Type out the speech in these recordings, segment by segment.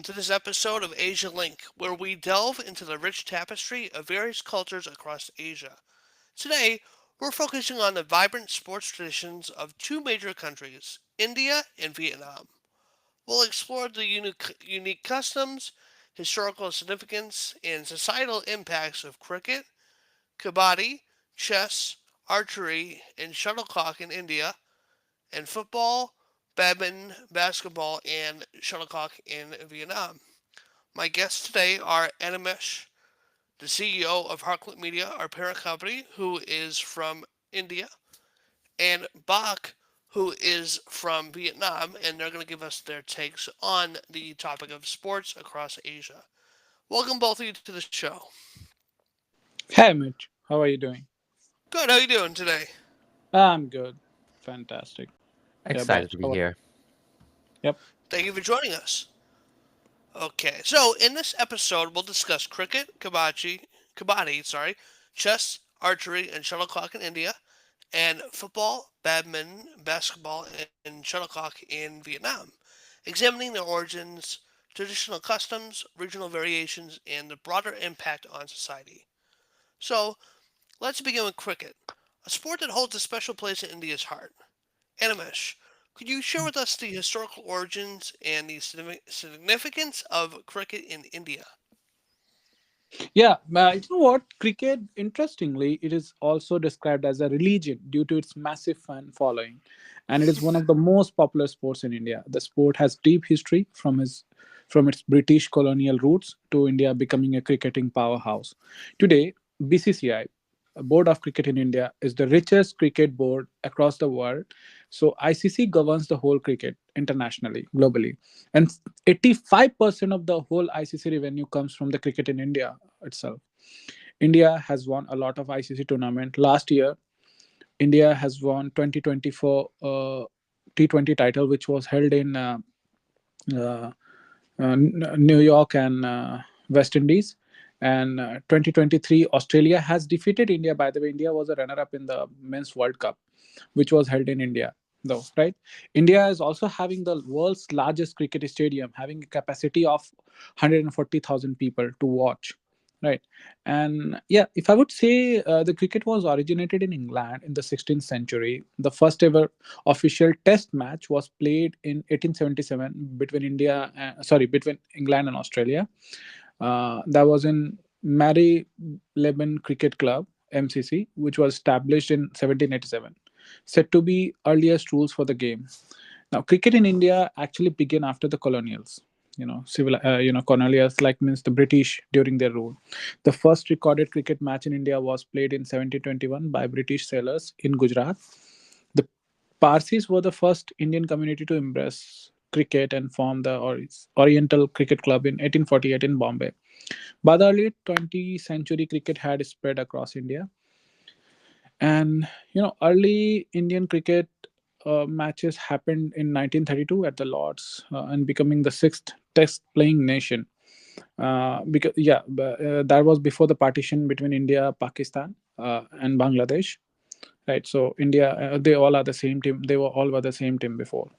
to this episode of Asia Link, where we delve into the rich tapestry of various cultures across Asia. Today, we're focusing on the vibrant sports traditions of two major countries, India and Vietnam. We'll explore the unique customs, historical significance, and societal impacts of cricket, kabaddi, chess, archery, and shuttlecock in India, and football, badminton, basketball, and shuttlecock in Vietnam. My guests today are Animesh, the CEO of Harklet Media, our parent company, who is from India, and Bach, who is from Vietnam, and they're going to give us their takes on the topic of sports across Asia. Welcome both of you to the show. Hey Mitch, how are you doing? Good. How are you doing today? I'm good. Fantastic. Yeah, Excited boss. to be here. Yep. Thank you for joining us. Okay, so in this episode, we'll discuss cricket, kabaddi, chess, archery, and shuttlecock in India, and football, badminton, basketball, and shuttlecock in Vietnam, examining their origins, traditional customs, regional variations, and the broader impact on society. So, let's begin with cricket, a sport that holds a special place in India's heart. Animesh, could you share with us the historical origins and the significance of cricket in India? Yeah, you know what? Cricket, interestingly, it is also described as a religion due to its massive fan following, and it is one of the most popular sports in India. The sport has deep history from its British colonial roots to India becoming a cricketing powerhouse. Today, BCCI, Board of Cricket in India, is the richest cricket board across the world. So ICC governs the whole cricket internationally, globally, and 85% of the whole ICC revenue comes from the cricket in India itself. India has won a lot of ICC tournament. Last year, India has won 2024 T20 title, which was held in uh, New York and West Indies. And 2023, Australia has defeated India. By the way, India was a runner-up in the Men's World Cup, which was held in India. Though, right? India is also having the world's largest cricket stadium, having a capacity of 140,000 people to watch. Right, and yeah, if I would say the cricket was originated in England in the 16th century. The first ever official test match was played in 1877 between between England and Australia. That was in Marylebone Cricket Club, MCC, which was established in 1787, said to be earliest rules for the game. Now, cricket in India actually began after the colonials. Colonials like means the British during their rule. The first recorded cricket match in India was played in 1721 by British sailors in Gujarat. The Parsis were the first Indian community to embrace cricket and form the Oriental Cricket Club in 1848 in Bombay. By the early 20th century, cricket had spread across India, and early Indian cricket matches happened in 1932 at the Lords, and becoming the sixth Test playing nation. Because that was before the partition between India, Pakistan, and Bangladesh. Right, so India, they all are the same team. They were the same team before.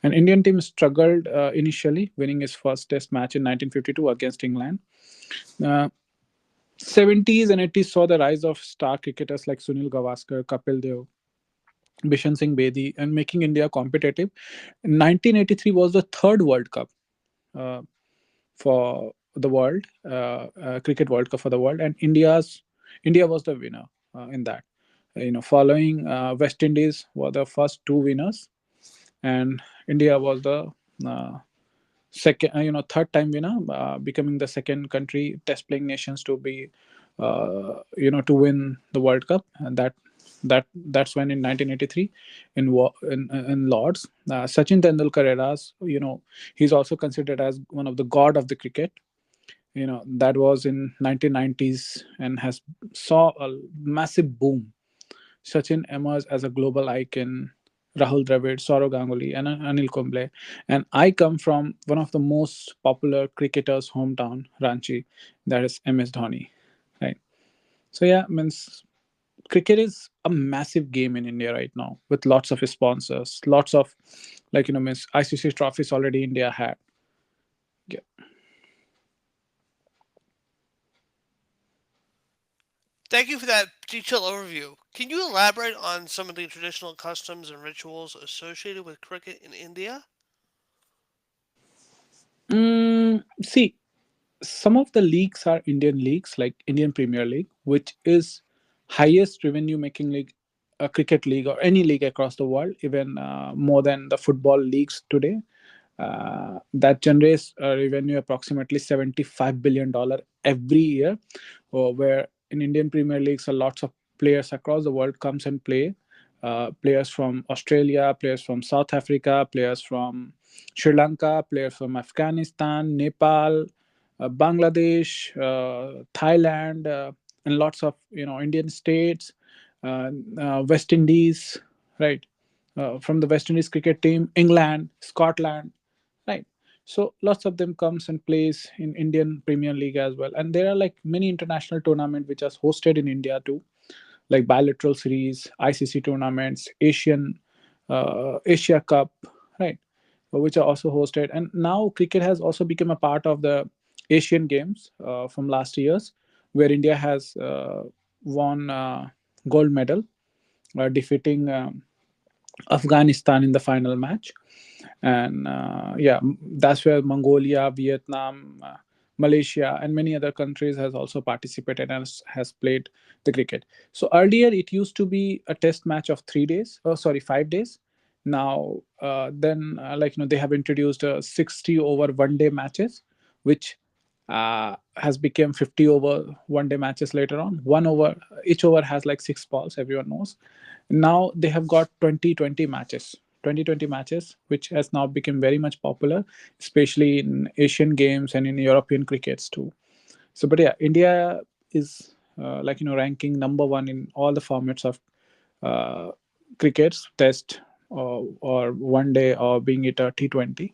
An Indian team struggled initially, winning its first Test match in 1952 against England. Uh, 70s and 80s saw the rise of star cricketers like Sunil Gavaskar, Kapil Dev, Bishan Singh Bedi, and making India competitive. 1983 was the third World Cup uh, for the world, cricket World Cup for the world, and India was the winner in that. Following West Indies were the first two winners, and India was the uh, second, third time winner, becoming the second country test playing nations to be, to win the World Cup, and that's when in 1983 in Lords, Sachin Tendulkar eras, he's also considered as one of the god of the cricket. That was in 1990s and has saw a massive boom. Sachin emerged as a global icon. Rahul Dravid, Saurav Ganguly, and Anil Kumble. And I come from one of the most popular cricketers' hometown, Ranchi, that is MS Dhoni. Right. So yeah, means cricket is a massive game in India right now with lots of sponsors, lots of means ICC trophies already India had. Yeah. Thank you for that detailed overview. Can you elaborate on some of the traditional customs and rituals associated with cricket in India? See, some of the leagues are Indian leagues, like Indian Premier League, which is highest revenue making league, a cricket league or any league across the world, even more than the football leagues today. That generates revenue approximately $75 billion every year, where in Indian Premier Leagues, a lots of players across the world comes and play. Players from Australia, players from South Africa, players from Sri Lanka, players from Afghanistan, Nepal, Bangladesh, Thailand, and lots of Indian states, West Indies, right? From the West Indies cricket team, England, Scotland, right? So lots of them comes and plays in Indian Premier League as well, and there are like many international tournament which are hosted in India too, like bilateral series, ICC tournaments, Asia Cup, right? Which are also hosted. And now cricket has also become a part of the Asian Games from last years, where India has won gold medal, defeating Afghanistan in the final match. And yeah, that's where Mongolia, Vietnam, Malaysia, and many other countries has also participated and has played the cricket. So earlier it used to be a test match of 3 days, oh sorry, 5 days. Now then like they have introduced 60 over 1 day matches, which has become 50 over 1 day matches later on. One over, each over has like 6 balls, everyone knows. Now they have got 2020 matches, 2020 matches, which has now become very much popular, especially in Asian games and in European crickets too. So but yeah, India is ranking number one in all the formats of uh, crickets, test or 1 day, or being it a T20,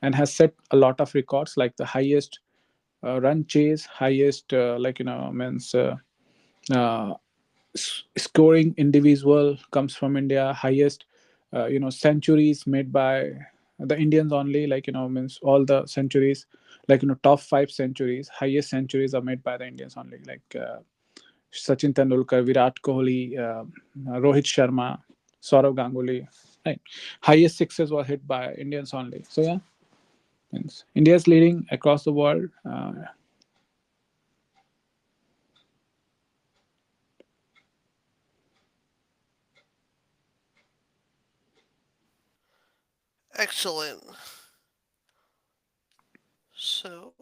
and has set a lot of records, like the highest run chase, highest means uh, scoring individual comes from India. Highest, centuries made by the Indians only. Means all the centuries, top 5 centuries, highest centuries are made by the Indians only. Like Sachin Tendulkar, Virat Kohli, Rohit Sharma, Saurav Ganguly. Right, highest sixes were hit by Indians only. So yeah, means India is leading across the world. Excellent. So,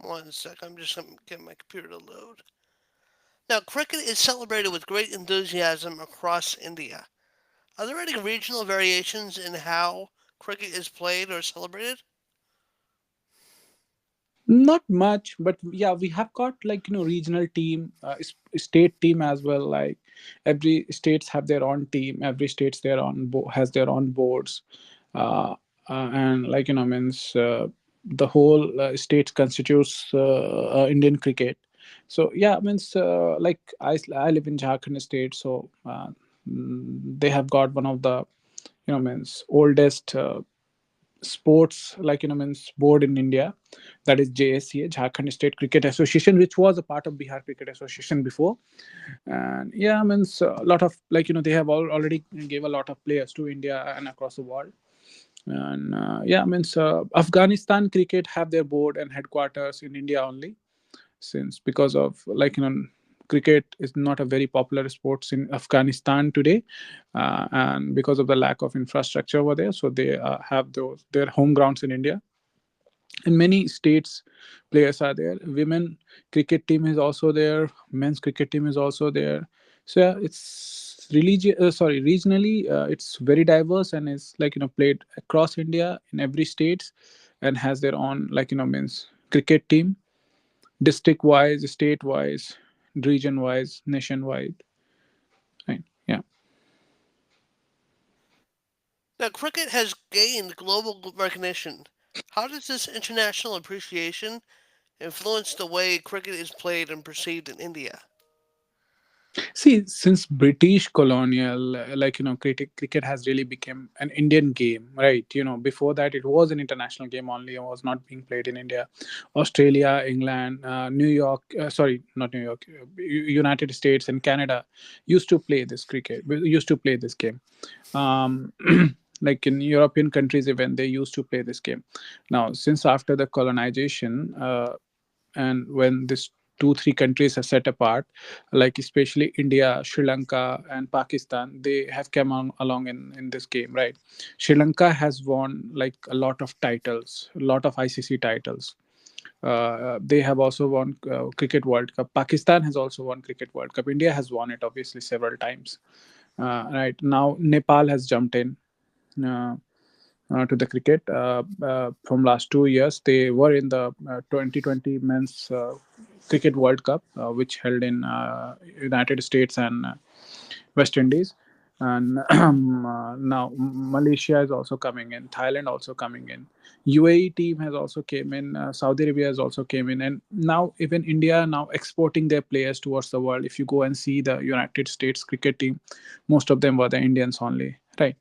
one sec, I'm just going to get my computer to load. Now, cricket is celebrated with great enthusiasm across India. Are there any regional variations in how cricket is played or celebrated? Not much, but yeah, we have got regional team, state team as well. Like every states have their own team. Every states has their own boards, uh, and means the whole state constitutes Indian cricket. So yeah, means I live in Jharkhand state, so they have got one of the means oldest sports means board in India, that is JSCA, Jharkhand State Cricket Association, which was a part of Bihar Cricket Association before. And yeah, means a lot of they have already gave a lot of players to India and across the world. And yeah, means Afghanistan cricket have their board and headquarters in India only, since because of cricket is not a very popular sports in Afghanistan today, and because of the lack of infrastructure over there, so they have those their home grounds in India. In many states, players are there. Women cricket team is also there, men's cricket team is also there. So yeah, it's regionally it's very diverse, and is played across India in every states, and has their own means cricket team, district wise, state wise, region wise, nationwide, right? Yeah. Now, cricket has gained global recognition. How does this international appreciation influence the way cricket is played and perceived in India? See, since British colonial, cricket has really become an Indian game, right? Before that, it was an international game only. It was not being played in India. Australia, England, New York, sorry, not New York, United States and Canada used to play this cricket, used to play this game. Um, like in European countries, even they used to play this game. Now, since after the colonization, and when this two three countries are set apart, like especially India, Sri Lanka and Pakistan, they have come on along in this game, right? Sri Lanka has won like a lot of titles, a lot of ICC titles. They have also won cricket world cup. Pakistan has also won cricket world cup. India has won it obviously several times. Right now Nepal has jumped in uh, to the cricket from last 2 years. They were in the 2020 men's cricket World Cup, which held in United States and West Indies. And now Malaysia is also coming in. Thailand also coming in. UAE team has also came in. Saudi Arabia has also came in, and now even India now exporting their players towards the world. If you go and see the United States cricket team, most of them were the Indians only, right?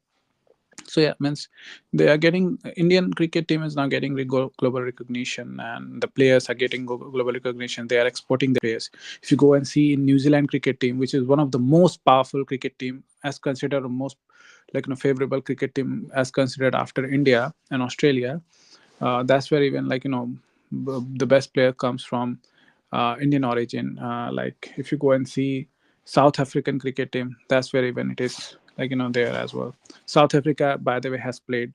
So yeah, means they are getting Indian cricket team is now getting global recognition, and the players are getting global recognition. They are exporting their players. If you go and see in New Zealand cricket team, which is one of the most powerful cricket team, as considered the most favorable cricket team as considered after India and Australia, that's where even the best player comes from Indian origin. Like if you go and see South African cricket team, that's where even it is there as well. South Africa, by the way, has played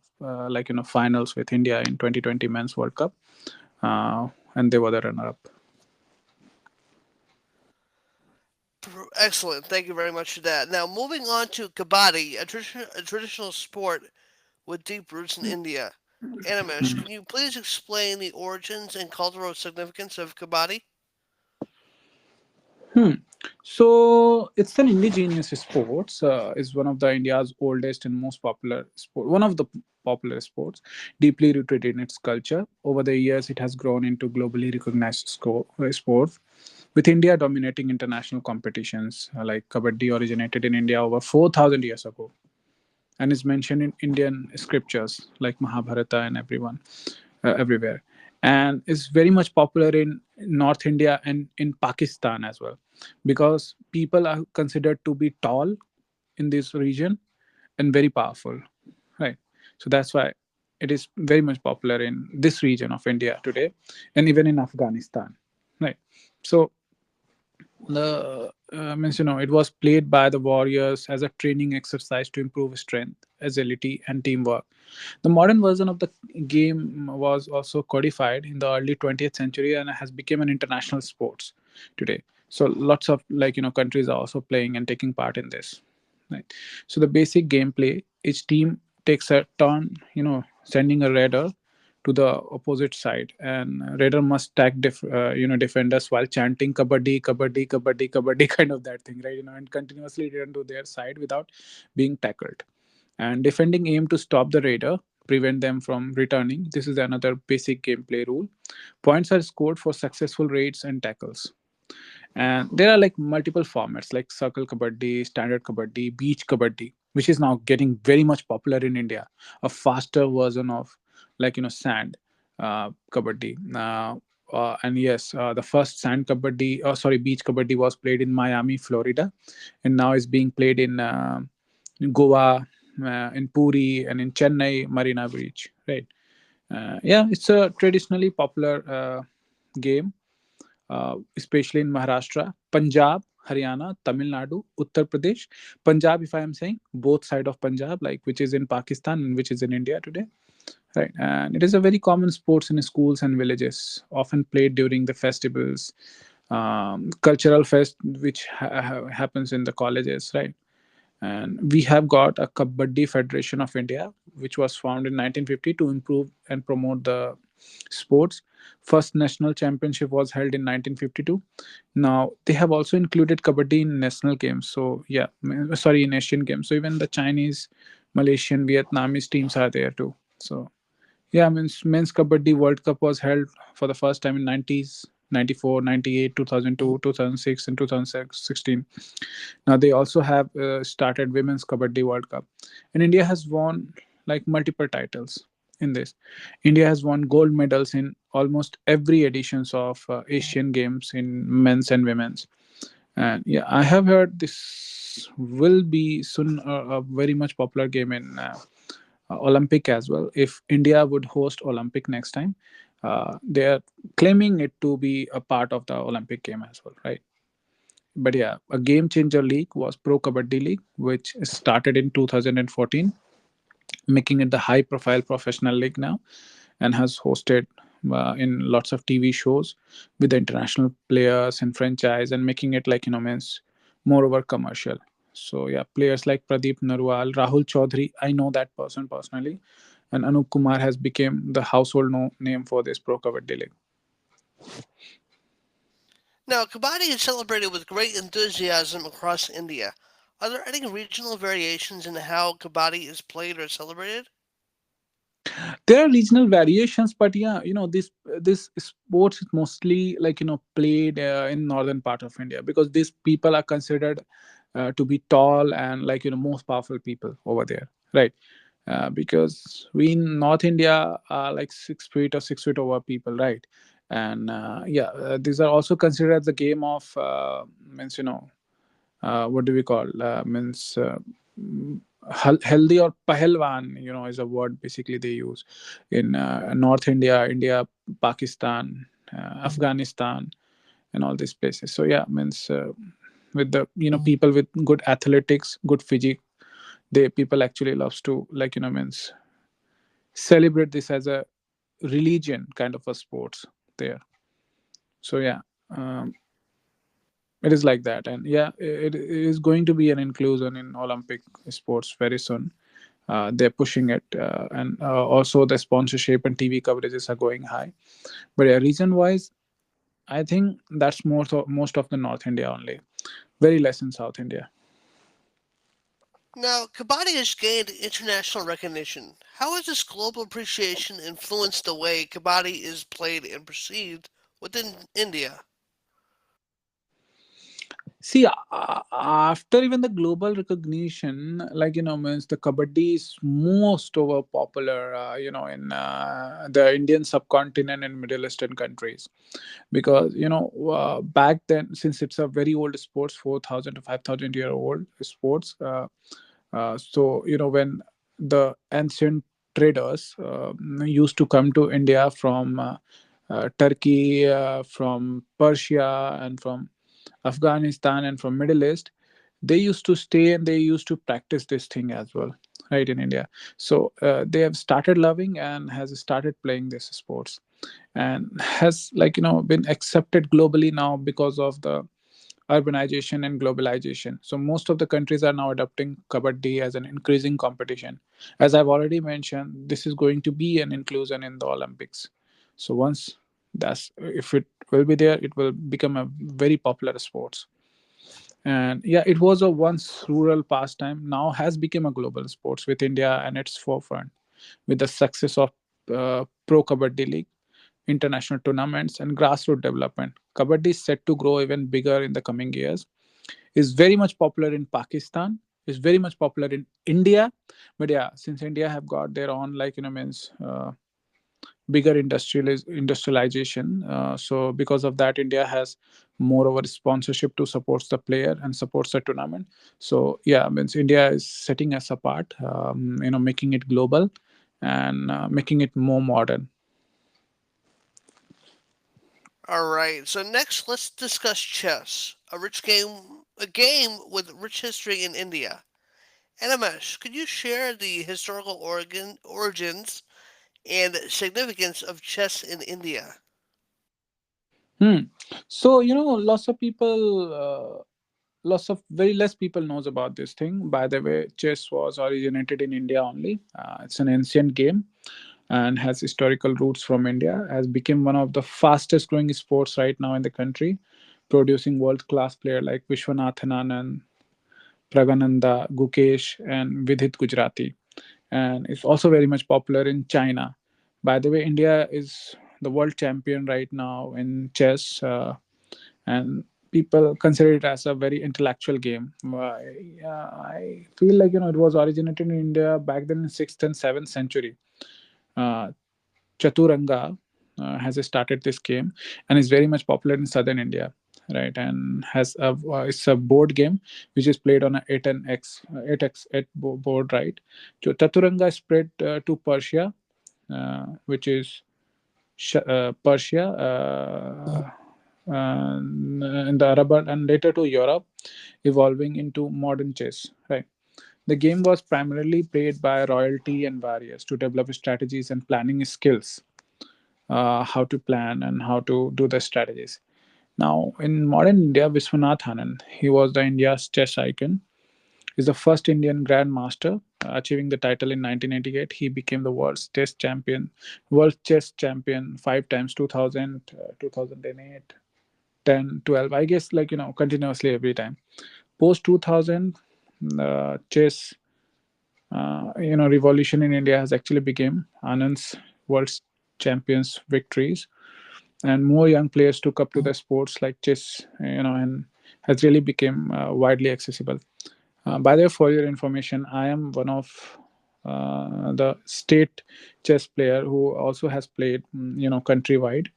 finals with India in 2020 Men's World Cup, and they were the runner-up. Excellent. Thank you very much for that. Now, moving on to Kabaddi, a traditional sport with deep roots in India. Animesh, can you please explain the origins and cultural significance of Kabaddi? Hmm. So it's an indigenous sports. Is one of the India's oldest and most popular sport. One of the popular sports, deeply rooted in its culture. Over the years, it has grown into globally recognized sport, with India dominating international competitions. Like Kabaddi originated in India over 4,000 years ago, and is mentioned in Indian scriptures like Mahabharata and everywhere, and is very much popular in North India and in Pakistan as well, because people are considered to be tall in this region and very powerful, right? So that's why it is very much popular in this region of India today, and even in Afghanistan, right? So the means it was played by the warriors as a training exercise to improve strength, agility and teamwork. The modern version of the game was also codified in the early 20th century and has become an international sports today. So lots of countries are also playing and taking part in this, right? So the basic gameplay: each team takes a turn, sending a raider to the opposite side, and raider must tag defenders while chanting kabaddi kabaddi kabaddi kabaddi kind of that thing, right? And continuously run to their side without being tackled. And defending aim to stop the raider, prevent them from returning. This is another basic gameplay rule. Points are scored for successful raids and tackles. And there are like multiple formats like circle kabaddi, standard kabaddi, beach kabaddi, which is now getting very much popular in India, a faster version of sand kabaddi. And yes, the first sand kabaddi, sorry, beach kabaddi was played in Miami, Florida, and now is being played in Goa, in Puri, and in Chennai Marina Beach, right? Yeah, it's a traditionally popular game, especially in Maharashtra, Punjab, Haryana, Tamil Nadu, Uttar Pradesh. Punjab, if I am saying both side of Punjab, like which is in Pakistan and which is in India today, right? And it is a very common sports in schools and villages, often played during the festivals, cultural fest, which happens in the colleges, right? And we have got a Kabaddi Federation of India, which was founded in 1950 to improve and promote the sports. First national championship was held in 1952. Now they have also included Kabaddi in national games. So yeah, sorry, in Asian games. So even the Chinese, Malaysian, Vietnamese teams are there too. So yeah, men's Kabaddi World Cup was held for the first time in 90s. 94, 98, 2002, 2006, and 2016. Now they also have started Women's Kabaddi World Cup. And India has won like multiple titles in this. India has won gold medals in almost every editions of Asian Games in men's and women's. And yeah, I have heard this will be soon a very much popular game in Olympic as well. If India would host Olympic next time, they are claiming it to be a part of the Olympic game as well, right? But yeah, a game changer league was Pro Kabaddi League, which started in 2014, making it the high profile professional league now, and has hosted in lots of TV shows with the international players and franchise, and making it like means moreover commercial. So yeah, players like Pradeep Narwal, Rahul Chaudhary, I know that person personally, and Anup Kumar has become the household name for this Pro Kabaddi League. Now, Kabaddi is celebrated with great enthusiasm across India. Are there any regional variations in how Kabaddi is played or celebrated? There are regional variations, but yeah, this sports is mostly like played in northern part of India, because these people are considered to be tall and like most powerful people over there, right? Because we in North India are like 6 feet or 6 feet over people, right? And yeah, these are also considered the game of means what do we call means healthy or pahalwan, is a word basically they use in North India, Pakistan, Afghanistan, and all these places. So yeah, means with the people with good athletics, good physique, they people actually loves to like means celebrate this as a religion kind of a sports there. So yeah, um, it is like that. And yeah, it is going to be an inclusion in Olympic sports very soon. They're pushing it, and also the sponsorship and TV coverages are going high. But yeah, region wise, I think that's most of the North India only, very less in South India. Now, Kabaddi has gained international recognition. How has this global appreciation influenced the way Kabaddi is played and perceived within India? See, after even the global recognition, like means the kabaddi is most over popular, in the Indian subcontinent and Middle Eastern countries, because back then, since it's a very old sports, 4,000 to 5,000 year old sports. So when the ancient traders used to come to India from Turkey, from Persia, and from Afghanistan, and from Middle East, they used to stay and they used to practice this thing as well, right, in India. So they have started loving and has started playing this sports, and has like been accepted globally now because of the urbanization and globalization. So most of the countries are now adopting kabaddi as an increasing competition. As I've already mentioned, this is going to be an inclusion in the Olympics. So once that's if it will be there, it will become a very popular sports. And yeah, it was a once rural pastime, now has become a global sports with India and its forefront, with the success of Pro Kabaddi League, international tournaments, and grassroots development. Kabaddi is set to grow even bigger in the coming years. Is very much popular in Pakistan. Is very much popular in India, but yeah, since India have got their own like means bigger industrialization. So because of that, India has more over sponsorship to supports the player and supports the tournament. So yeah, means India is setting us apart, making it global and making it more modern. Alright, so next let's discuss chess, a game with rich history in India. Animesh, could you share the historical origins and significance of chess in India? Hmm. So lots of people, lots of very less people knows about this thing. By the way, chess was originated in India only. It's an ancient game and has historical roots from India. Has become one of the fastest growing sports right now in the country, producing world class player like Vishwanathan Anand, Pragananda, Gukesh, and Vidhit Gujarati. And it's also very much popular in China. By the way, India is the world champion right now in chess, and people consider it as a very intellectual game. I feel like it was originated in India back then in sixth and seventh century. Uh, Chaturanga has started this game and is very much popular in southern India, right? And has a it's a board game which is played on a 8 and x 8x8 board, right? So Chaturanga spread to Persia, which is Persia, in the Arab world, and later to Europe, evolving into modern chess, right? The game was primarily played by royalty and warriors to develop strategies and planning skills, how to plan and how to do the strategies. Now, in modern India, Viswanath Anand, he was the India's chess icon. He's the first Indian grandmaster, achieving the title in 1988. He became the world chess champion 5 times: 2000, 2008, 10, 12. I guess continuously every time. Post 2000, chess revolution in India has actually become Anand's world champions victories, and more young players took up to the sports like chess, and has really become widely accessible. By the way, for your information, I am one of the state chess player who also has played, countrywide,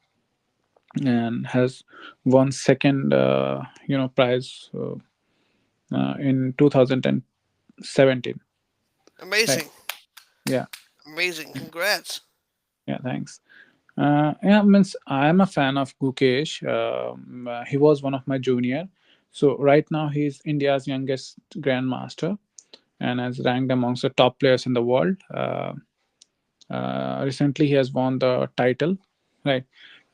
and has won second, prize in 2017. Right. Amazing. Yeah. Amazing. Congrats. Yeah. Thanks. Yeah, means I am a fan of Gukesh. He was one of my junior. So right now he's India's youngest grandmaster and has ranked amongst the top players in the world. Recently, he has won the title, right,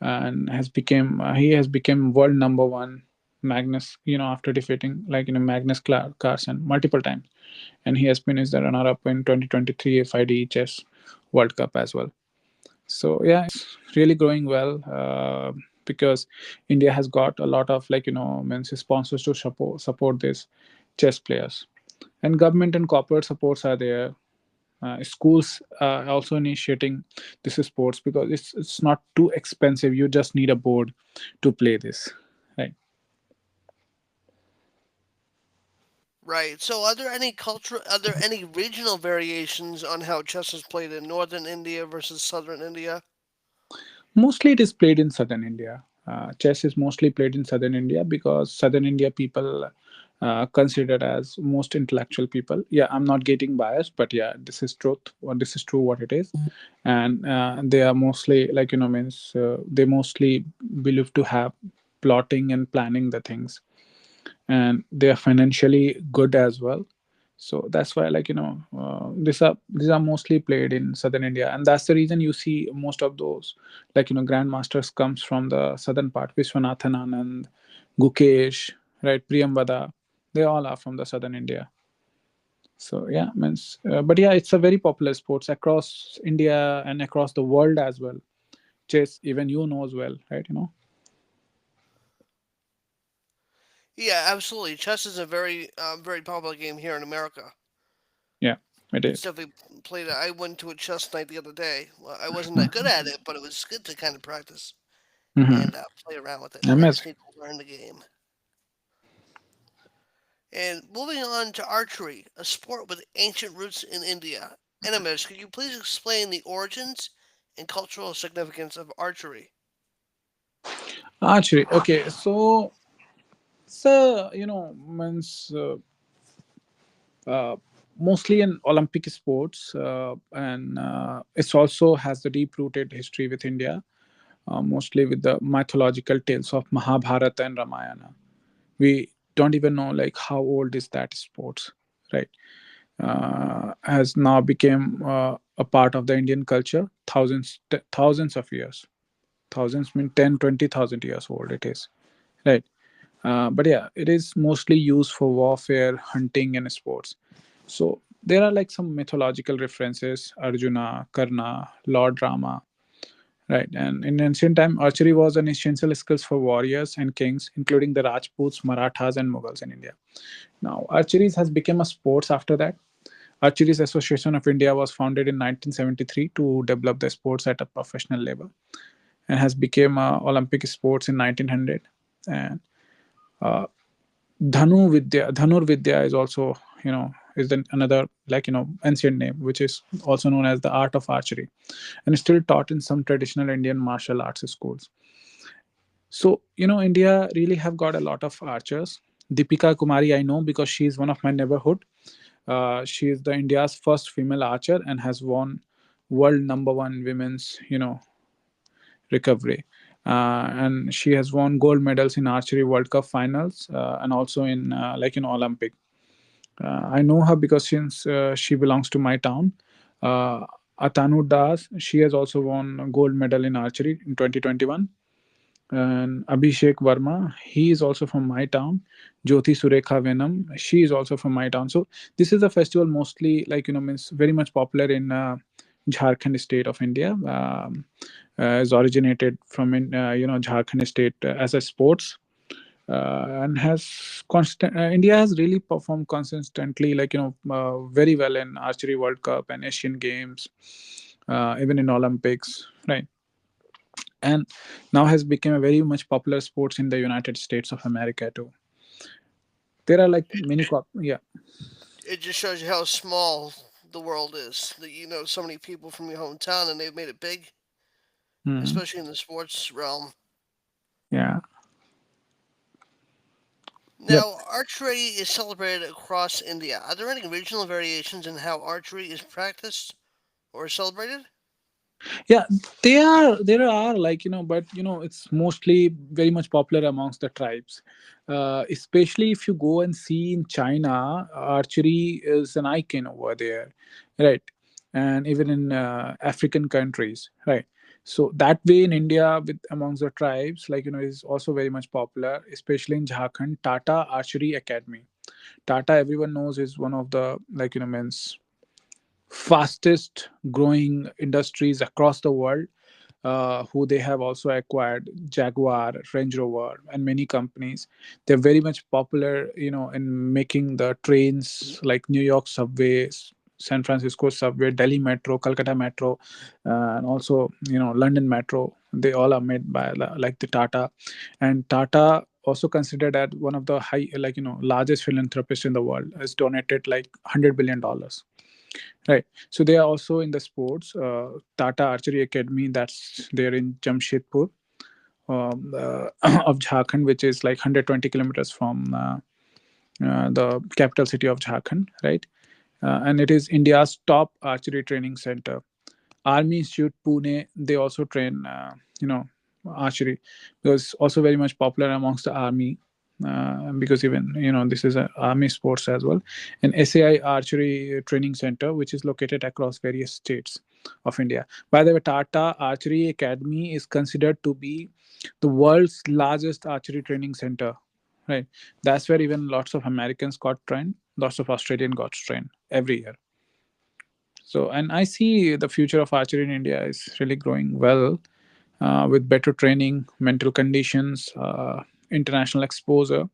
and he has become world number one Magnus. After defeating Carlsen multiple times, and he has finished the runner up in 2023 FIDE Chess World Cup as well. So yeah, it's really growing well, because India has got a lot of means sponsors to support these chess players, and government and corporate supports are there. Schools are also initiating this sports because it's not too expensive. You just need a board to play this, right? Right. So, are there any regional variations on how chess is played in northern India versus southern India? Mostly it is played in southern India. Chess is mostly played in southern India because southern India people considered as most intellectual people. Yeah, I'm not getting biased, but yeah, this is truth, or this is true what it is. And they are mostly means they mostly believe to have plotting and planning the things, and they are financially good as well. So that's why these are mostly played in southern India, and that's the reason you see most of those grandmasters comes from the southern part. Viswanathan Anand, Gukesh, right, Priyambada, they all are from the southern India. So yeah, means but yeah, it's a very popular sports across India and across the world as well. Chess, even as well, right? Yeah, absolutely. Chess is a very popular game here in America. Yeah, it It's is. definitely played. I went to a chess night the other day. Well, I wasn't that good at it, but it was good to kind of practice Hmm. and play around with it. I Amazing. just need to learn the game. And moving on to archery, a sport with ancient roots in India. Animus, could you please explain the origins and cultural significance of archery? Archery. Okay, so means uh, mostly in Olympic sports, and it also has the deep-rooted history with India, mostly with the mythological tales of Mahabharata and Ramayana. We don't even know how old is that sports, right? Has now become a part of the Indian culture, thousands of years. Thousands mean 10, 20,000 years old it is, right? But yeah, it is mostly used for warfare, hunting, and sports. So there are some mythological references: Arjuna, Karna, Lord Rama, right? And in ancient time, archery was an essential skills for warriors and kings, including the Rajputs, Marathas, and Mughals in India. Now, archery has become a sports after that. Archery Association of India was founded in 1973 to develop the sports at a professional level. and has become Olympic sports in 1900. And Dhanur Vidya is also, is then another, ancient name, which is also known as the art of archery, and is still taught in some traditional Indian martial arts schools. So, India really have got a lot of archers. Deepika Kumari, I know because she is one of my neighborhood. She is the India's first female archer and has won world number one women's, recovery. And she has won gold medals in archery World Cup finals and also in Olympic. I know her because since she belongs to my town. Uh, Atanu Das, she has also won a gold medal in archery in 2021. And Abhishek Verma, he is also from my town. Jyoti Surekha Venam, she is also from my town. So this is a festival mostly means very much popular in Jharkhand state of India. Is originated from in Jharkhand state as a sports and has constant. India has really performed consistently, very well in archery World Cup and Asian Games, even in Olympics, right? And now has become a very much popular sports in the United States of America too. There are like many yeah. It just shows you how small the world is. That so many people from your hometown, and they've made it big, Mhm. especially in the sports realm. Yeah. Yep. Now, archery is celebrated across India. Are there any regional variations in how archery is practiced or celebrated? Yeah, there are but it's mostly very much popular amongst the tribes, especially if you go and see in China, archery is an icon over there, right? And even in African countries, right? So that way in India, with amongst the tribes, is also very much popular, especially in Jharkhand. Tata Archery Academy, Tata, everyone knows, is one of the means fastest growing industries across the world, who they have also acquired Jaguar, Range Rover, and many companies. They're very much popular, in making the trains like New York subway, San Francisco subway, Delhi Metro, Calcutta Metro, and also London Metro. They all are made by like the Tata, and Tata also considered as one of the high largest philanthropists in the world, has donated like $100 billion. Right. So they are also in the sports. Tata Archery Academy, that's there in Jamshedpur of Jharkhand, which is like 120 kilometers from the capital city of Jharkhand, right? And it is India's top archery training center. Army Institute Pune, they also train, archery, because also very much popular amongst the army. Because even this is an army sports as well. And SAI Archery Training Center, which is located across various states of India. By the way, Tata Archery Academy is considered to be the world's largest archery training center. Right, that's where even lots of Americans got trained, lots of Australian got trained every year. So, and I see the future of archery in India is really growing well, with better training, mental conditions, international exposure.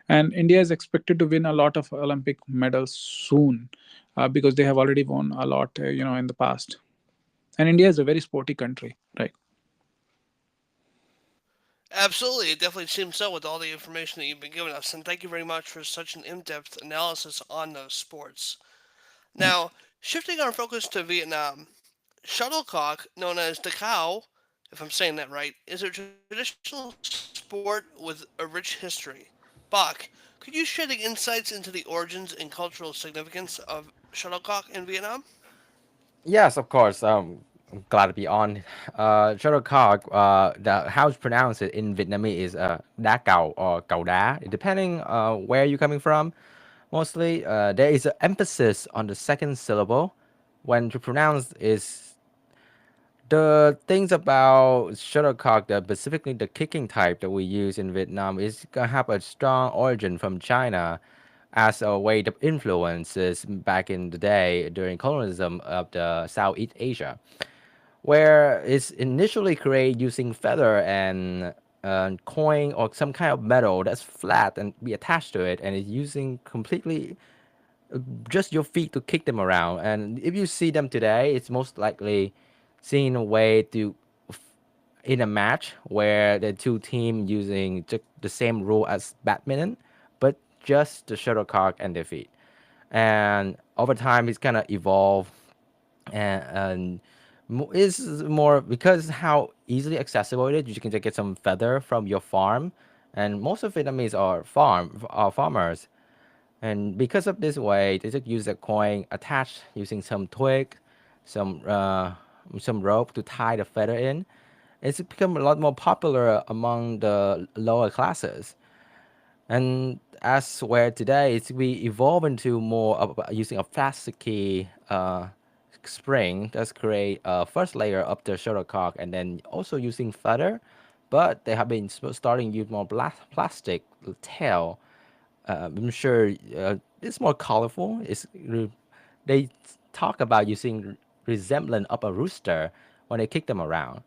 And India is expected to win a lot of Olympic medals soon, because they have already won a lot, in the past. And India is a very sporty country, right? Absolutely, it definitely seems so with all the information that you've been giving us, and thank you very much for such an in-depth analysis on those sports. Yeah. Now, shifting our focus to Vietnam, shuttlecock, known as the cow, if I'm saying that right, is a traditional sport with a rich history. Bach, could you share the insights into the origins and cultural significance of shuttlecock in Vietnam? Yes, of course. I'm glad to be on. Shuttlecock, how to pronounce it in Vietnamese is đá cầu or cầu đá, depending where you're coming from. Mostly, there is an emphasis on the second syllable. When to pronounce is the things about shuttlecock, specifically the kicking type that we use in Vietnam, is gonna have a strong origin from China as a way of influences back in the day during colonialism of the Southeast Asia, where it's initially created using feather and coin or some kind of metal that's flat and be attached to it, and it's using completely just your feet to kick them around. And if you see them today, it's most likely seen a way to in a match where the two team using the same rule as badminton, but just the shuttlecock and the feet. And over time, it's kind of evolved and is more because how easily accessible it is. You can just get some feather from your farm, and most of Vietnamese are farmers. And because of this way, they just use a coin attached using some twig, some uh, some rope to tie the feather in. It's become a lot more popular among the lower classes. And as where today, it's we evolve into more of using a plasticky spring that's create a first layer of the shuttlecock, and then also using feather, but they have been starting to use more plastic tail. I'm sure it's more colorful. They talk about using resemblance of a rooster when they kick them around,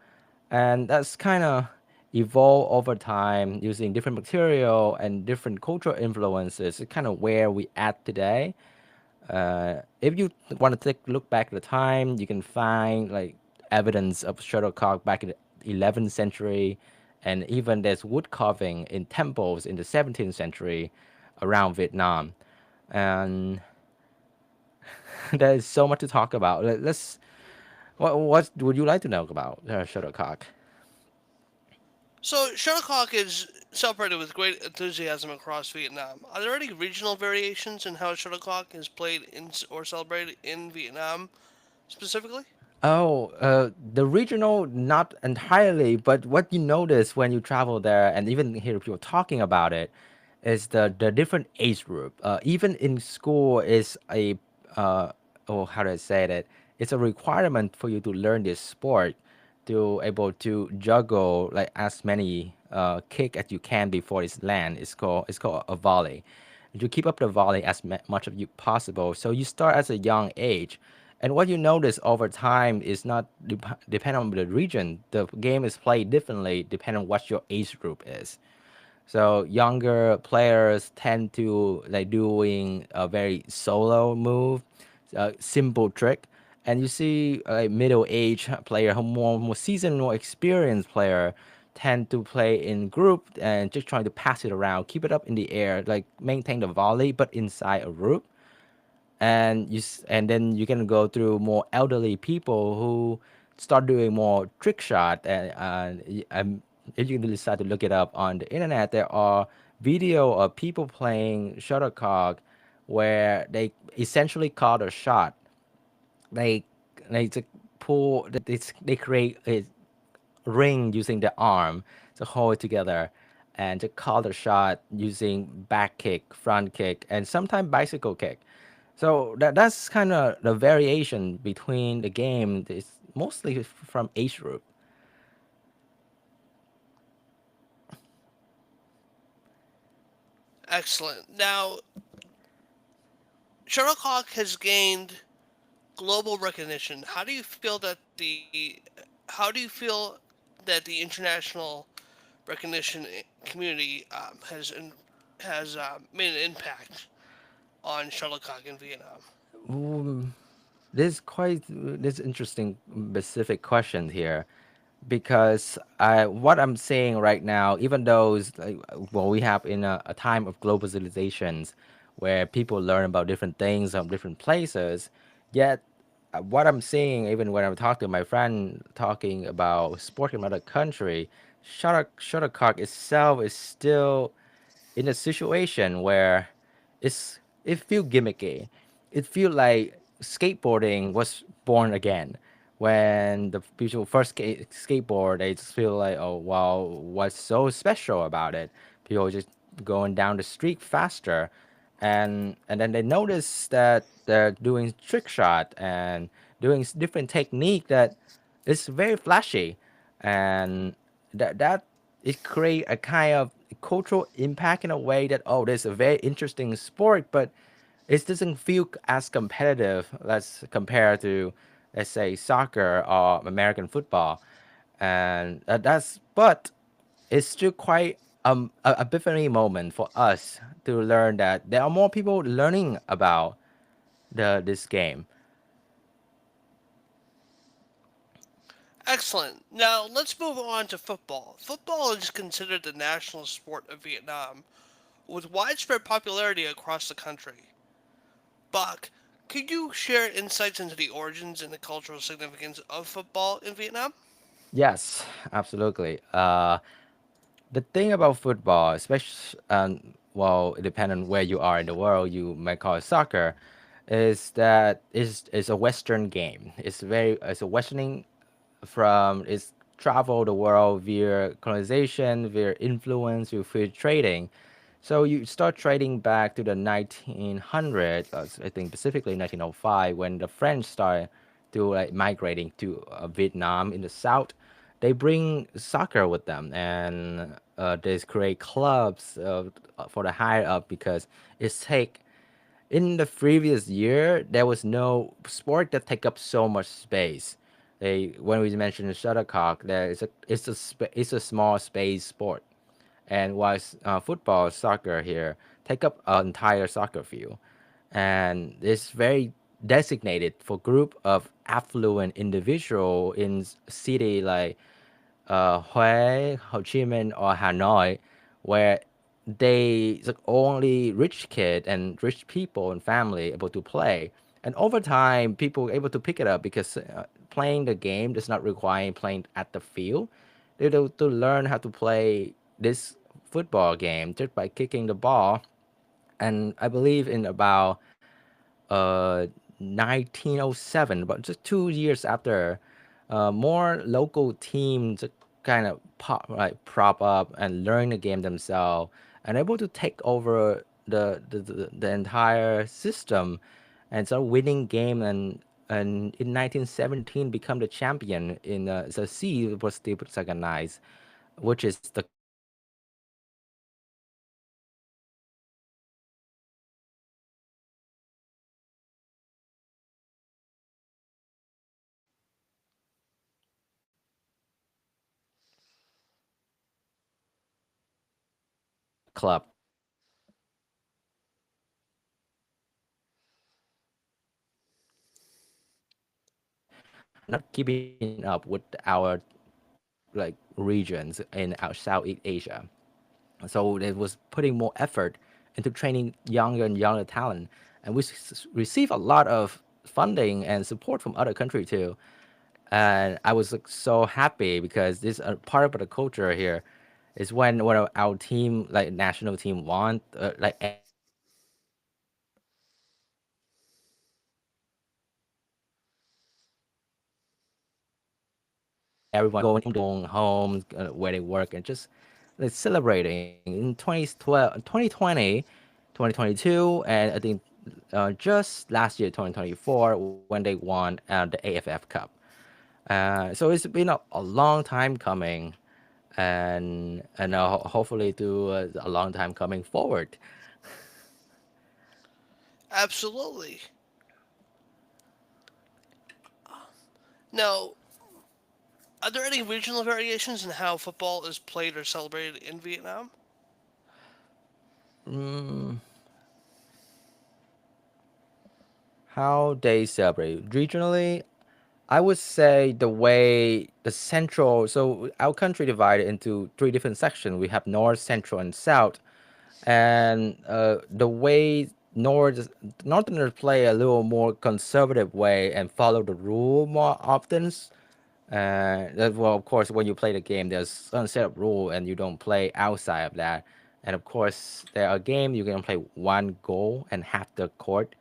and that's kind of evolved over time using different material and different cultural influences. It's kind of where we at today. If you want to take look back at the time, you can find like evidence of shuttlecock back in the 11th century, and even there's wood carving in temples in the 17th century around Vietnam, and there's so much to talk about. Let's what would you like to know about shuttlecock? So, shuttlecock is celebrated with great enthusiasm across Vietnam. Are there any regional variations in how shuttlecock is played in, or celebrated in Vietnam specifically? Oh, the regional, not entirely, but what you notice when you travel there, and even hear people talking about it, is the different age group. Even in school, is a oh, how do I say that? It's a requirement for you to learn this sport to able to juggle like as many kick as you can before it's land. It's called a volley. You keep up the volley as much of you possible. So you start as a young age, and what you notice over time is not depending on the region. The game is played differently depending on what your age group is. So younger players tend to like doing a very solo move, simple trick, and you see a middle-aged player, who more seasoned, more experienced player, tend to play in group and just trying to pass it around, keep it up in the air, like maintain the volley, but inside a group. And and then you can go through more elderly people who start doing more trick shot, and if you decide to look it up on the internet, there are video of people playing shuttlecock where they essentially call a shot. They they just pull they create a ring using the arm to hold it together and to call the shot using back kick, front kick, and sometimes bicycle kick. So that's kind of the variation between the game. It's mostly from age group. Excellent. Now, shuttlecock has gained global recognition. How do you feel that the international recognition community has made an impact on shuttlecock in Vietnam? Um, this interesting specific question here, because what I'm saying right now, even though it's like, well, we have in a time of globalizations where people learn about different things from different places, yet what I'm seeing, even when I'm talking to my friend talking about sport in another country, shuttlecock itself is still in a situation where it feel gimmicky. It feel like skateboarding was born again. When the people first skateboard, they just feel like, oh wow, what's so special about it? People just going down the street faster, and then they notice that they're doing trick shot and doing different technique that is very flashy, and that it create a kind of cultural impact in a way that, oh, there's a very interesting sport, but it doesn't feel as competitive. Let's compare to, let's say, soccer or American football, and that's but it's still quite a epiphany moment for us to learn that there are more people learning about this game. Excellent. Now let's move on to football. Football is considered the national sport of Vietnam, with widespread popularity across the country. Bach, could you share insights into the origins and the cultural significance of football in Vietnam? Yes, absolutely. The thing about football, especially well, it depends on where you are in the world. You might call it soccer, is that is a Western game. It's a Westerning from it's traveled the world via colonization, via influence, via trading. So you start trading back to the 1900s, I think specifically 1905, when the French started to like migrating to Vietnam in the south. They bring soccer with them, and they create clubs for the higher up because it's take in the previous year there was no sport that take up so much space. They when we mentioned the shuttlecock, there is it's a small space sport, and whilst football, soccer here take up an entire soccer field, and it's very designated for group of affluent individual in city like Huế, Ho Chi Minh, or Hanoi, where they the only rich kid and rich people and family able to play. And over time, people able to pick it up because playing the game does not require playing at the field. They do to learn how to play this football game just by kicking the ball. And I believe in about uh, 1907, but just 2 years after, more local teams kind of prop up and learn the game themselves and able to take over the entire system and start winning game and in 1917 become the champion in the C was still recognized, which is the club not keeping up with our like regions in our Southeast Asia. So it was putting more effort into training younger and younger talent, and we receive a lot of funding and support from other countries too. And I was like, so happy because this part of the culture here is when our team like national team won, like everyone goes home going home where they work and just like celebrating in 2012, 2020, 2022, and I think just last year 2024 when they won the AFF Cup. So it's been a long time coming, and hopefully to a long time coming forward. Absolutely. Now, are there any regional variations in how football is played or celebrated in Vietnam? Mm, how they celebrate regionally, I would say the way the central, so our country divided into three different sections. We have north, central, and south. And the way northerners play a little more conservative way and follow the rule more often. Well, of course, when you play the game, there's some set of rule, and you don't play outside of that. And of course, there are games you can play one goal and half the court,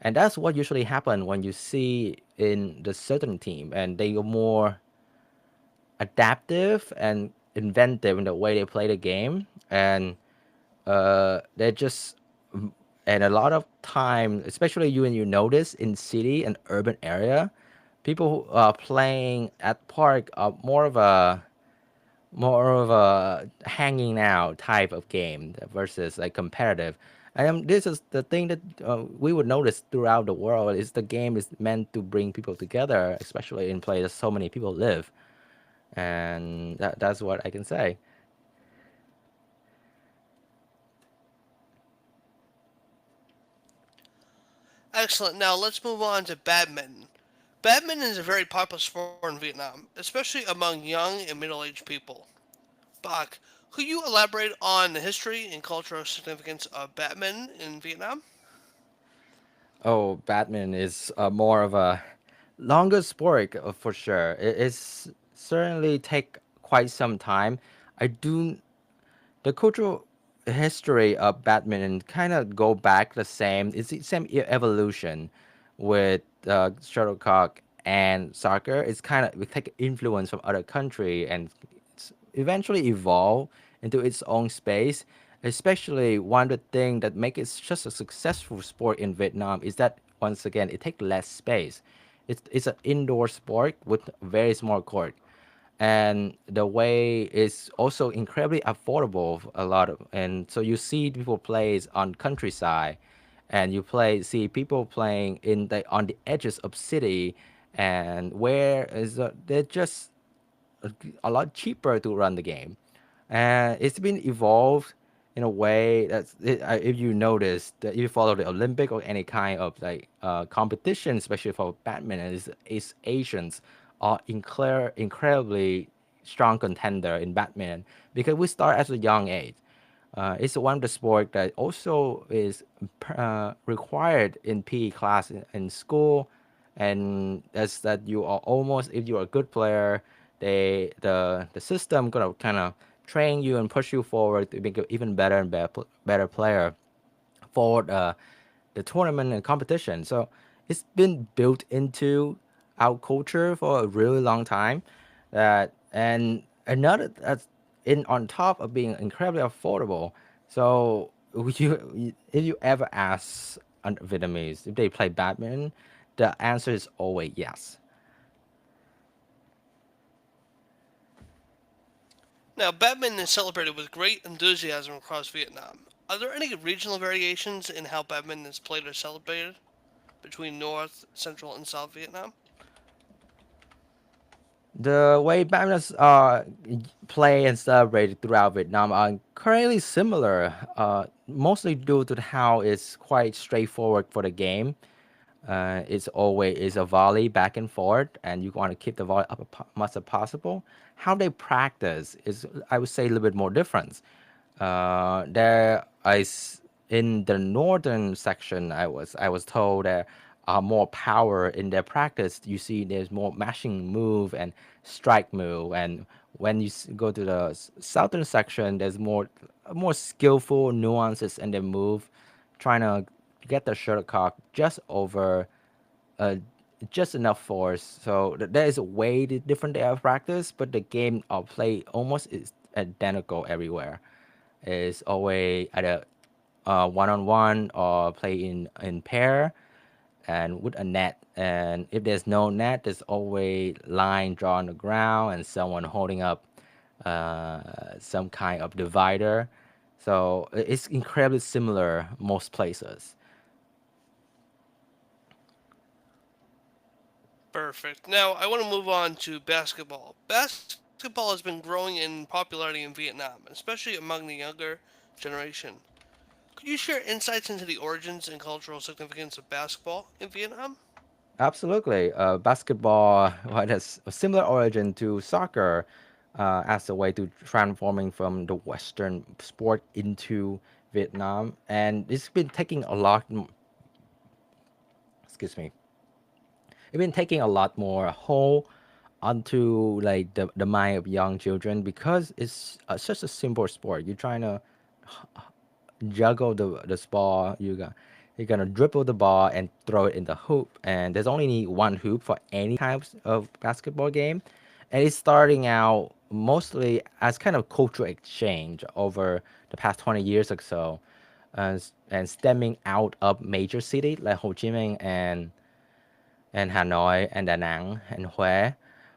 and that's what usually happen when you see in the certain team, and they are more adaptive and inventive in the way they play the game, and they're just and a lot of time, especially you and you notice in city and urban area, people who are playing at park are more of a hanging out type of game versus like competitive. And this is the thing that we would notice throughout the world is the game is meant to bring people together, especially in places so many people live, and that's what I can say. Excellent. Now let's move on to badminton. Badminton is a very popular sport in Vietnam, especially among young and middle aged people. Bach, could you elaborate on the history and cultural significance of badminton in Vietnam? Oh, badminton is more of a longer sport for sure. It's certainly take quite some time. I do the cultural history of badminton kind of go back the same. It's the same evolution with shuttlecock and soccer. It's kind of we take influence from other country and it's eventually evolve into its own space. Especially one of the things that make it just a successful sport in Vietnam is that once again it takes less space. It's an indoor sport with very small court and the way is also incredibly affordable a lot of and so you see people plays on countryside and you play see people playing in the on the edges of city and where is they're just a lot cheaper to run the game, and it's been evolved in a way that's if you notice that if you follow the Olympic or any kind of like competition, especially for badminton, is Asians are incredibly strong contender in badminton because we start at a young age. It's one of the sport that also is required in PE class in school, and that's that you are almost if you're a good player, the system gonna kind of train you and push you forward to make you even better and better player for the tournament and competition. So it's been built into our culture for a really long time. That and another that's in on top of being incredibly affordable. So would you if you ever ask Vietnamese if they play badminton, the answer is always yes. Now, badminton is celebrated with great enthusiasm across Vietnam. Are there any regional variations in how badminton is played or celebrated between North, Central, and South Vietnam? The way badminton play and celebrated throughout Vietnam are currently similar, mostly due to how it's quite straightforward for the game. It's always is a volley back and forth, and you want to keep the volley up as much as possible. How they practice is, I would say, a little bit more different. There is in the northern section, I was told there are more power in their practice. You see, there's more mashing move and strike move, and when you go to the southern section, there's more skillful nuances in their move, trying to get the shuttlecock just over uh, just enough force. So there is a way different day of practice, but the game of play almost is identical everywhere. It's always either one on one or play in pair and with a net. And if there's no net, there's always line drawn on the ground and someone holding up some kind of divider. So it's incredibly similar most places. Perfect. Now, I want to move on to basketball. Basketball has been growing in popularity in Vietnam, especially among the younger generation. Could you share insights into the origins and cultural significance of basketball in Vietnam? Absolutely. Basketball has a similar origin to soccer as a way to transforming from the Western sport into Vietnam. And it's been taking a lot, excuse me, it's been taking a lot more hold onto like the mind of young children because it's such a simple sport. You're trying to juggle the ball. You're gonna dribble the ball and throw it in the hoop. And there's only need one hoop for any types of basketball game. And it's starting out mostly as kind of cultural exchange over the past 20 years or so, and stemming out of major cities like Ho Chi Minh and Hanoi and Da Nang and Hue,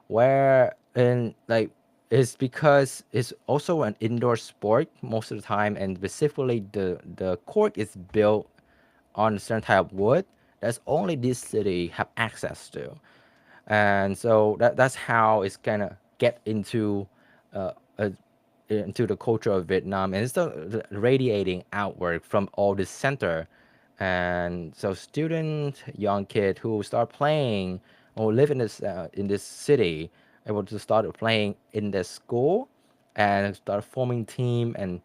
where in like it's because it's also an indoor sport most of the time, and specifically the court is built on a certain type of wood that's only this city have access to, and so that's how it's gonna get uh, uh, into the culture of Vietnam, and it's the radiating outward from all this center, and so students, young kid who start playing or live in this city, able to start playing in the school and start forming team. And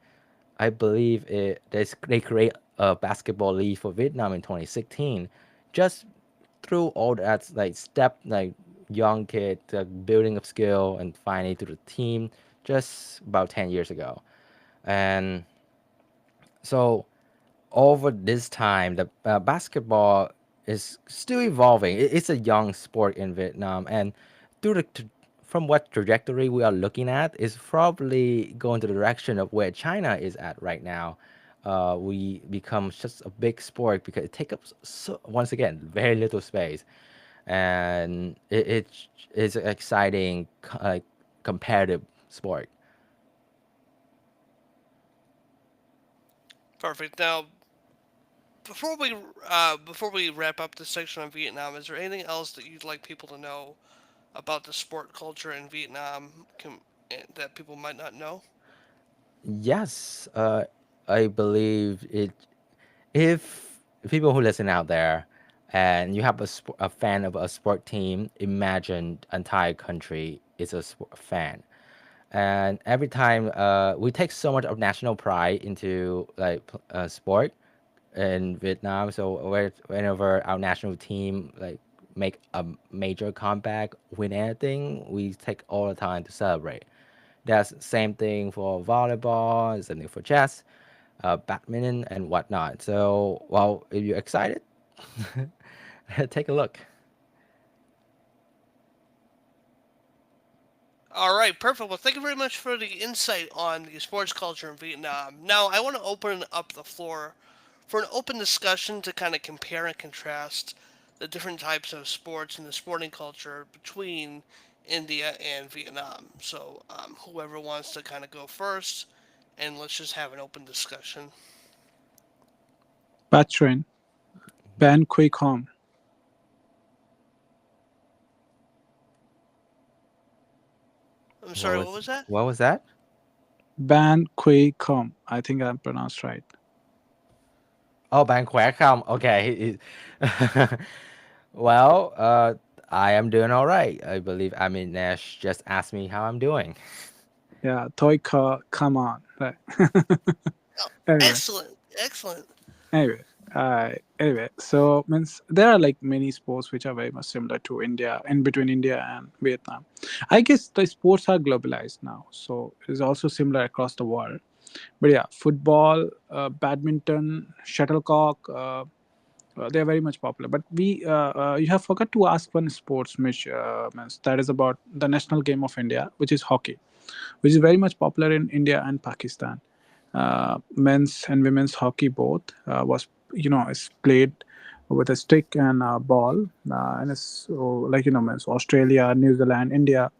I believe they create a basketball league for Vietnam in 2016, just through all that like step like young kid building of skill and finally to the team just about 10 years ago. And so over this time, the basketball is still evolving. It's a young sport in Vietnam, and through from what trajectory we are looking at, is probably going to the direction of where China is at right now. We become just a big sport because it takes up once again very little space, and it is an exciting competitive sport. Perfect. Now, before we wrap up this section on Vietnam, is there anything else that you'd like people to know about the sport culture in Vietnam that people might not know? Yes, I believe it. If people who listen out there and you have a fan of a sport team, imagine entire country is a fan. And every time we take so much of national pride into like sport in Vietnam. So whenever our national team like make a major comeback, win anything, we take all the time to celebrate. That's same thing for volleyball, same thing for chess, badminton, and whatnot. So, well, if you're excited, take a look. All right, perfect. Well, thank you very much for the insight on the sports culture in Vietnam. Now, I want to open up the floor for an open discussion to kind of compare and contrast the different types of sports and the sporting culture between India and Vietnam. So, whoever wants to kind of go first, and let's just have an open discussion. Patron, Ban Quick Home. I'm What sorry, was what was that? what was that? Ban Quick Home. I think I'm pronounced right. Oh, Bangkok. Okay. Well, I am doing all right. I believe Amit Nash just asked me how I'm doing. Yeah, Toika, come on. Right. Oh, Anyway, excellent, excellent. anyway, anyway. So means there are like many sports which are very much similar to India, in between India and Vietnam. I guess the sports are globalized now, so it is also similar across the world. But yeah, football, badminton, shuttlecock. They are very much popular. But you have forgot to ask one sports, Mish, means that is about the national game of India, which is hockey, which is very much popular in India and Pakistan. Men's and women's hockey both was is played with a stick and a ball, and it's so, like means Australia, New Zealand, India,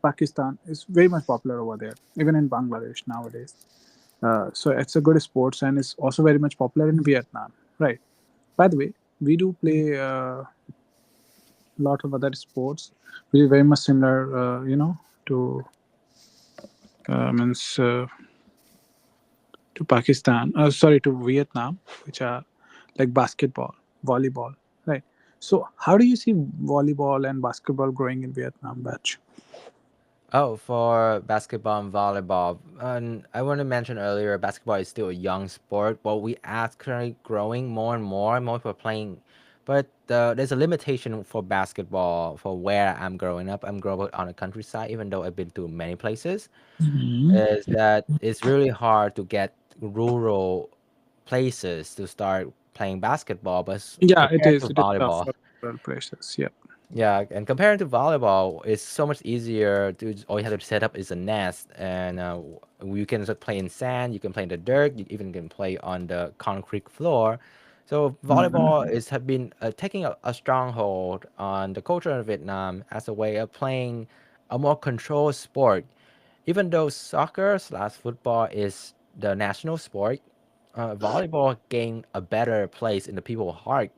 Pakistan is very much popular over there, even in Bangladesh nowadays. So it's a good sports and it's also very much popular in Vietnam, right? By the way, we do play a lot of other sports, which is very much similar, to means to Pakistan. Sorry, to Vietnam, which are like basketball, volleyball, right? So, how do you see volleyball and basketball growing in Vietnam, Batch? Oh, for basketball and volleyball, and I want to mention earlier, basketball is still a young sport, but we are currently growing more people are playing. But there's a limitation for basketball for where I'm growing up. I'm growing up on the countryside, even though I've been to many places. Mhm. Is that it's really hard to get rural places to start playing basketball, but Yeah, it compared is. to It is tough volleyball, for rural places. Yeah. yeah, and comparing to volleyball, it's so much easier. All you have to set up is a nest, and you can just play in sand. You can play in the dirt. You even can play on the concrete floor. So Mhm. volleyball is have been taking a stronghold on the culture of Vietnam as a way of playing a more controlled sport. Even though soccer slash football is the national sport, volleyball gained a better place in the people's heart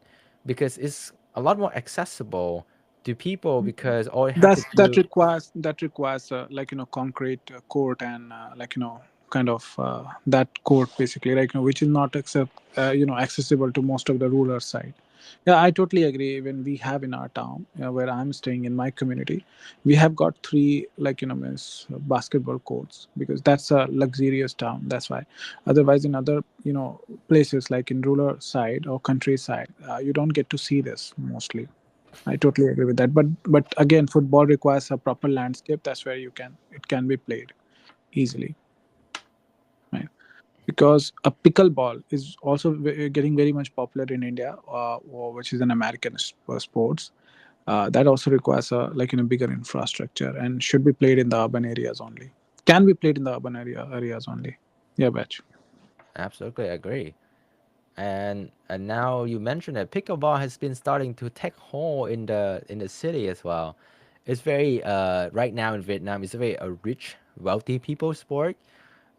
because it's a lot more accessible to people because all you have to That do. requires like concrete court and kind of that court basically, like which is not accessible to most of the rural side. Yeah, I totally agree. When we have in our town, where I'm staying in my community, we have got three, like, means basketball courts, because that's a luxurious town. That's why. Otherwise, in other, places like in rural side or countryside, you don't get to see this mostly. I totally agree with that. But again, football requires a proper landscape. That's where it can be played easily, right? Because a pickleball is also getting very much popular in India, which is an American sports. That also requires a, like, bigger infrastructure and should be played in the urban areas only. Can be played in the urban areas only. Yeah, batch. Absolutely agree. And now you mentioned that pickleball has been starting to take hold in the city as well. It's very right now in Vietnam. It's a very rich, wealthy people sport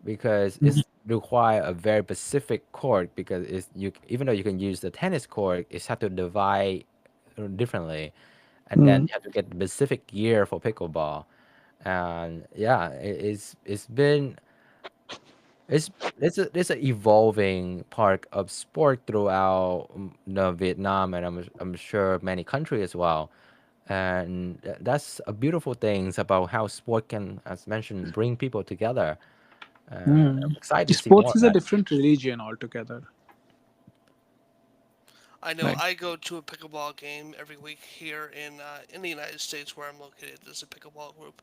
because Mhm. it's require a very specific court because it's you even though you can use the tennis court, it's have to divide differently, and then Mm. you have to get specific gear for pickleball. And yeah, it's been it's it's an evolving part of sport throughout the Vietnam, and I'm sure many countries as well. And that's a beautiful things about how sport can, as mentioned, bring people together. I'm Mm. excited to see more Sports of is a that. different religion altogether. I know Right. I go to a pickleball game every week here in the United States where I'm located. There's a pickleball group,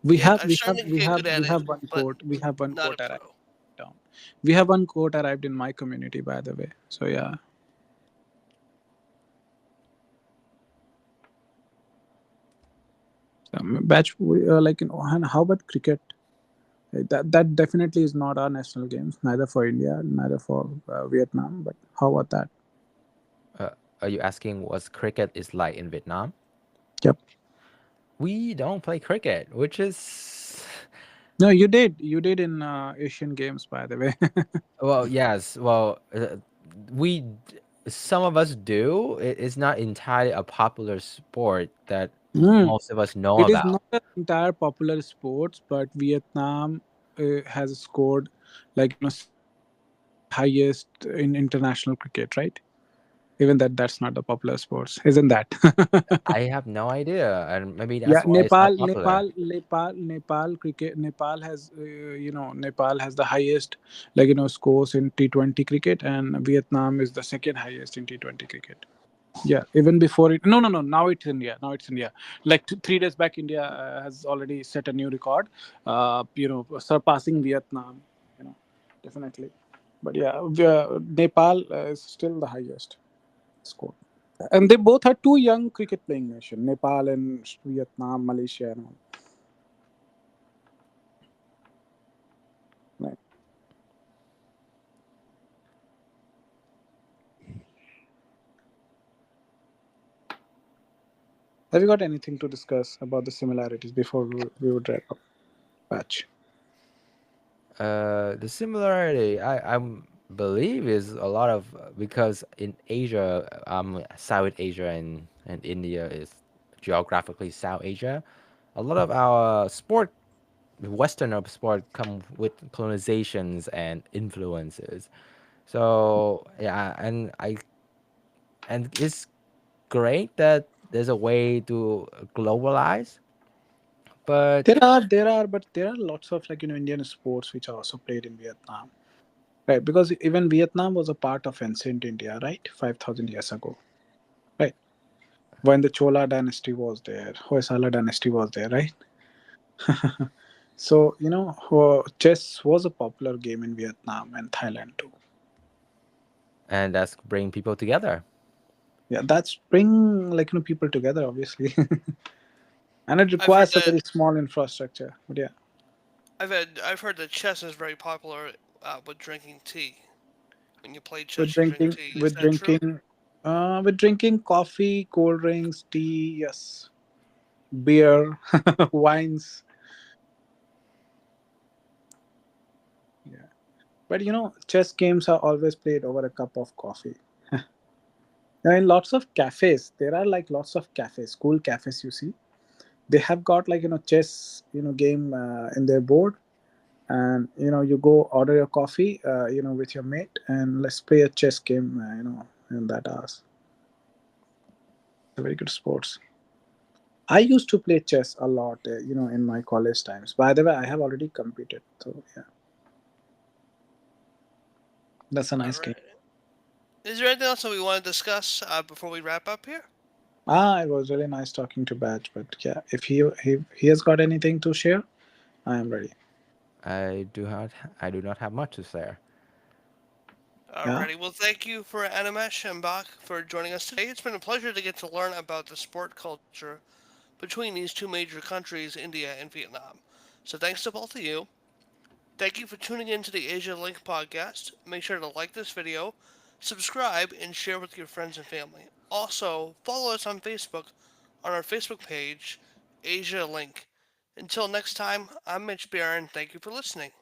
We and have I'm we have starting to we get have good at we it, have one but court. We have one not a court arrived pro. down. We have one court arrived in my community, by the way. So yeah. Batch, like, and how about cricket? That definitely is not our national games, neither for India, neither for Vietnam. But how about that? Uh, are you asking what cricket is like in Vietnam? Yep. We don't play cricket, which is No, you did. You did in Asian Games, by the way. well, yes. Well, we some of us do. It's not entirely a popular sport that Mm. most of us know It is about. not an entire popular sports, but Vietnam has scored, like, second highest in international cricket, right? Even that's not the popular sports, isn't that? I have no idea, and maybe Yeah, that's why it's not popular. Nepal cricket. Nepal has, Nepal has the highest, like, scores in T20 cricket, and Vietnam is the second highest in T20 cricket. Yeah, even before it. No, no, no. Now it's India. Now it's India. Like 3 days back, India has already set a new record. Surpassing Vietnam. You know, definitely. But yeah, Nepal is still the highest score. And they both are two young cricket playing nation, Nepal and Vietnam, Malaysia, and all. Right. Have you got anything to discuss about the similarities before we would wrap up? Patch. The similarity believe is a lot of because in Asia, South Asia and India is geographically South Asia. A lot of our sport, Western of sport, come with colonizations and influences. So yeah, and it's great that there's a way to globalize, but But there are lots of, like, Indian sports which are also played in Vietnam, right? Because even Vietnam was a part of ancient India, right? 5,000 years ago, right? When the Chola dynasty was there, Hoysala dynasty was there, right? So, chess was a popular game in Vietnam and Thailand too. and that's bring people together. Yeah, that's bring, like, people together, obviously. And it I've heard requires a that very small infrastructure. But yeah, I've heard that chess is very popular with drinking tea. When you play with chess, you drink drinking, tea. Is with that true? drinking, with drinking coffee, cold drinks, tea, yes, beer, wines. Yeah, but chess games are always played over a cup of coffee. And in lots of cafes, there are, like, lots of cafes, school cafes. You see, they have got, like, chess, game in their board, and you go order your coffee, with your mate, and let's play a chess game, in that hours. It's a very good sports. I used to play chess a lot, in my college times. By the way, I have already competed. So yeah, that's a All nice game. right. Is there anything else that we want to discuss before we wrap up here? It was really nice talking to Badge. But yeah, if he has got anything to share, I am ready. I do not have much to say. Yeah. Alrighty, well, thank you for Animesh and Bach for joining us today. It's been a pleasure to get to learn about the sport culture between these two major countries, India and Vietnam. So thanks to both of you. Thank you for tuning in to the Asia Link podcast. Make sure to like this video, subscribe, and share with your friends and family. Also, follow us on Facebook on our Facebook page, Asia Link. Until next time, I'm Mitch Barron. Thank you for listening.